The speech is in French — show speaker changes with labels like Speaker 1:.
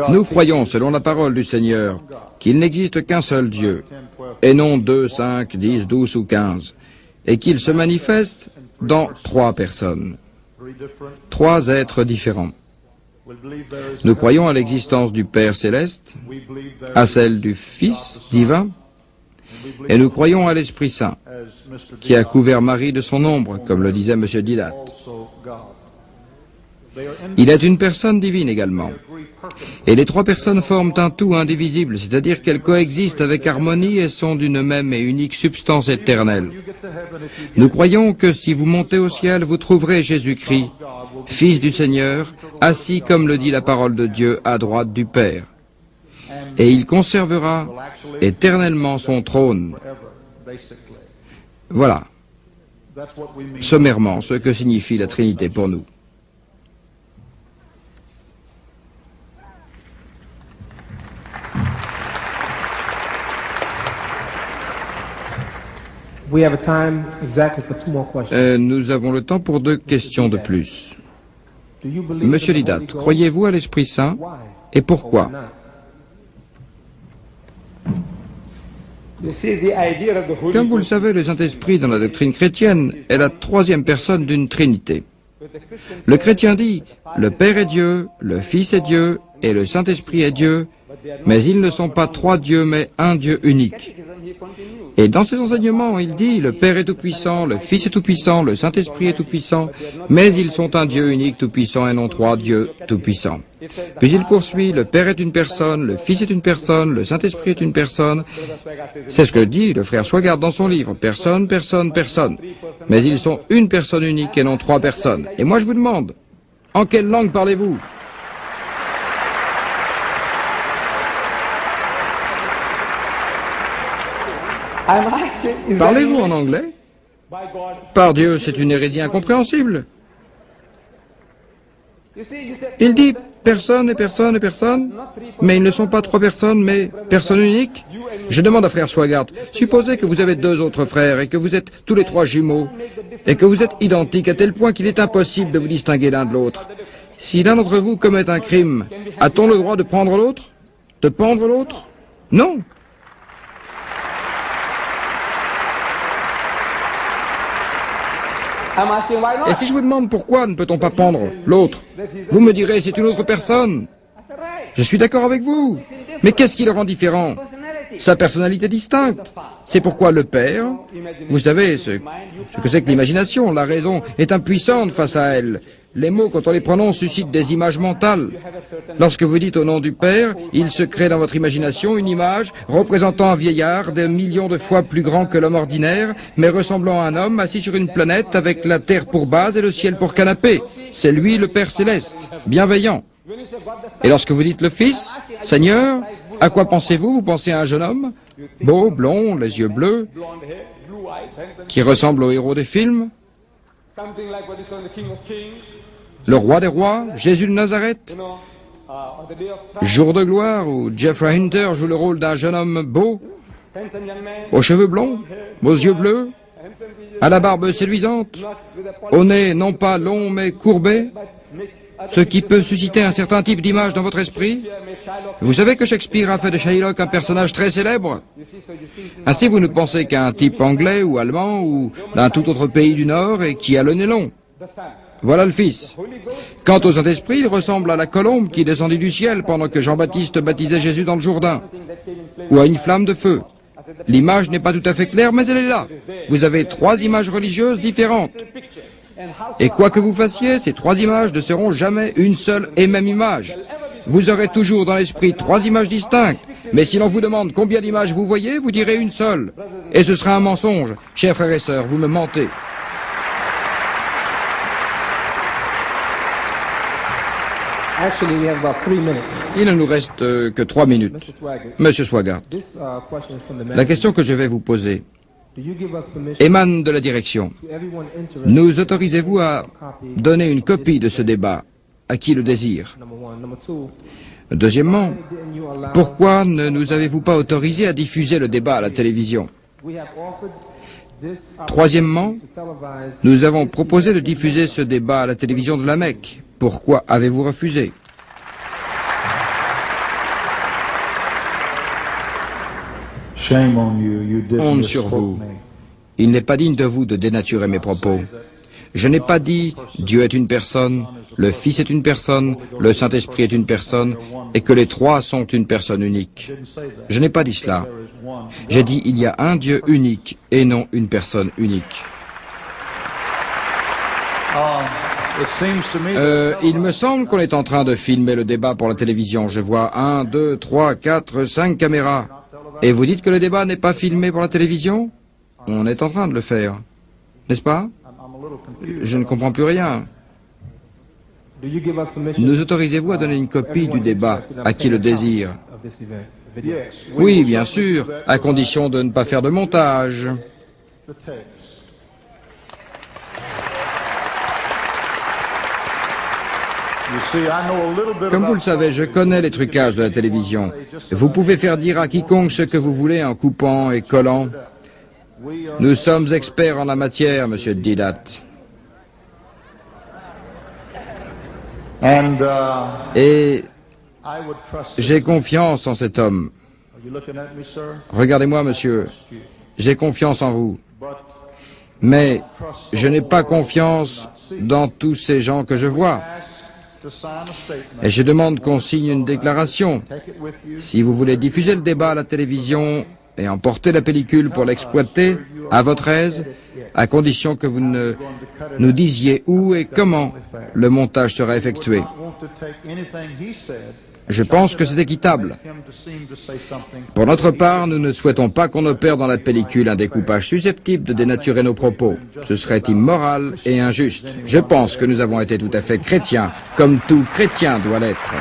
Speaker 1: Nous croyons, selon la parole du Seigneur, qu'il n'existe qu'un seul Dieu, et non 2, 5, 10, 12 ou 15, et qu'il se manifeste dans 3 personnes, 3 êtres différents. Nous croyons à l'existence du Père céleste, à celle du Fils divin, et nous croyons à l'Esprit Saint, qui a couvert Marie de son ombre, comme le disait M. Didat. Il est une personne divine également. Et les 3 personnes forment un tout indivisible, c'est-à-dire qu'elles coexistent avec harmonie et sont d'une même et unique substance éternelle. Nous croyons que si vous montez au ciel, vous trouverez Jésus-Christ, Fils du Seigneur, assis, comme le dit la parole de Dieu, à droite du Père. Et il conservera éternellement son trône. Voilà, sommairement, ce que signifie la Trinité pour nous. Nous avons le temps pour 2 questions de plus. Monsieur Didat, croyez-vous à l'Esprit Saint et pourquoi? Comme vous le savez, le Saint-Esprit dans la doctrine chrétienne est la 3e personne d'une Trinité. Le chrétien dit, le Père est Dieu, le Fils est Dieu et le Saint-Esprit est Dieu, mais ils ne sont pas 3 dieux mais un Dieu unique. Et dans ses enseignements, il dit, le Père est tout-puissant, le Fils est tout-puissant, le Saint-Esprit est tout-puissant, mais ils sont un Dieu unique tout-puissant et non 3 dieux tout-puissants. Puis il poursuit, le Père est une personne, le Fils est une personne, le Saint-Esprit est une personne. C'est ce que dit le frère Swagard dans son livre, personne, personne, personne. Mais ils sont une personne unique et non 3 personnes. Et moi je vous demande, en quelle langue parlez-vous? Parlez-vous en anglais? Par Dieu, c'est une hérésie incompréhensible. Il dit personne et personne et personne, mais ils ne sont pas 3 personnes, mais personne unique. Je demande à frère Swagard, supposez que vous avez 2 autres frères et que vous êtes tous les 3 jumeaux et que vous êtes identiques à tel point qu'il est impossible de vous distinguer l'un de l'autre. Si l'un d'entre vous commet un crime, a-t-on le droit de prendre l'autre? De pendre l'autre? Non. Et si je vous demande pourquoi ne peut-on pas pendre l'autre, vous me direz c'est une autre personne. Je suis d'accord avec vous. Mais qu'est-ce qui le rend différent? Sa personnalité distincte. C'est pourquoi le Père, vous savez ce que c'est que l'imagination, la raison est impuissante face à elle. Les mots, quand on les prononce, suscitent des images mentales. Lorsque vous dites au nom du Père, il se crée dans votre imagination une image représentant un vieillard des millions de fois plus grand que l'homme ordinaire, mais ressemblant à un homme assis sur une planète avec la terre pour base et le ciel pour canapé. C'est lui le Père céleste, bienveillant. Et lorsque vous dites le Fils, Seigneur, à quoi pensez-vous? Vous pensez à un jeune homme, beau, blond, les yeux bleus, qui ressemble au héros des films, le roi des rois, Jésus de Nazareth, Jour de gloire, où Jeffrey Hunter joue le rôle d'un jeune homme beau, aux cheveux blonds, aux yeux bleus, à la barbe séduisante, au nez non pas long mais courbé, ce qui peut susciter un certain type d'image dans votre esprit. Vous savez que Shakespeare a fait de Shylock un personnage très célèbre. Ainsi, vous ne pensez qu'à un type anglais ou allemand ou d'un tout autre pays du Nord et qui a le nez long. Voilà le Fils. Quant au Saint-Esprit, il ressemble à la colombe qui descendit du ciel pendant que Jean-Baptiste baptisait Jésus dans le Jourdain, ou à une flamme de feu. L'image n'est pas tout à fait claire, mais elle est là. Vous avez 3 images religieuses différentes. Et quoi que vous fassiez, ces 3 images ne seront jamais une seule et même image. Vous aurez toujours dans l'esprit 3 images distinctes, mais si l'on vous demande combien d'images vous voyez, vous direz une seule. Et ce sera un mensonge. Chers frères et sœurs, vous me mentez. Il ne nous reste que 3 minutes. Monsieur Swagard, la question que je vais vous poser émane de la direction. Nous autorisez-vous à donner une copie de ce débat à qui le désire? Deuxièmement, pourquoi ne nous avez-vous pas autorisé à diffuser le débat à la télévision? Troisièmement, nous avons proposé de diffuser ce débat à la télévision de la Mecque. Pourquoi avez-vous refusé? Honte sur vous. Il n'est pas digne de vous de dénaturer mes propos. Je n'ai pas dit Dieu est une personne, le Fils est une personne, le Saint-Esprit est une personne, et que les trois sont une personne unique. Je n'ai pas dit cela. J'ai dit il y a un Dieu unique et non une personne unique. Il me semble qu'on est en train de filmer le débat pour la télévision. Je vois 1, 2, 3, 4, 5 caméras. Et vous dites que le débat n'est pas filmé pour la télévision? On est en train de le faire, n'est-ce pas? Je ne comprends plus rien. Nous autorisez-vous à donner une copie du débat à qui le désire? Oui, bien sûr, à condition de ne pas faire de montage. Comme vous le savez, je connais les trucages de la télévision. Vous pouvez faire dire à quiconque ce que vous voulez en coupant et collant. Nous sommes experts en la matière, Monsieur Didat. Et j'ai confiance en cet homme. Regardez-moi, monsieur. J'ai confiance en vous. Mais je n'ai pas confiance dans tous ces gens que je vois. Et je demande qu'on signe une déclaration. Si vous voulez diffuser le débat à la télévision et emporter la pellicule pour l'exploiter, à votre aise, à condition que vous nous disiez où et comment le montage sera effectué. Je pense que c'est équitable. Pour notre part, nous ne souhaitons pas qu'on opère dans la pellicule un découpage susceptible de dénaturer nos propos. Ce serait immoral et injuste. Je pense que nous avons été tout à fait chrétiens, comme tout chrétien doit l'être.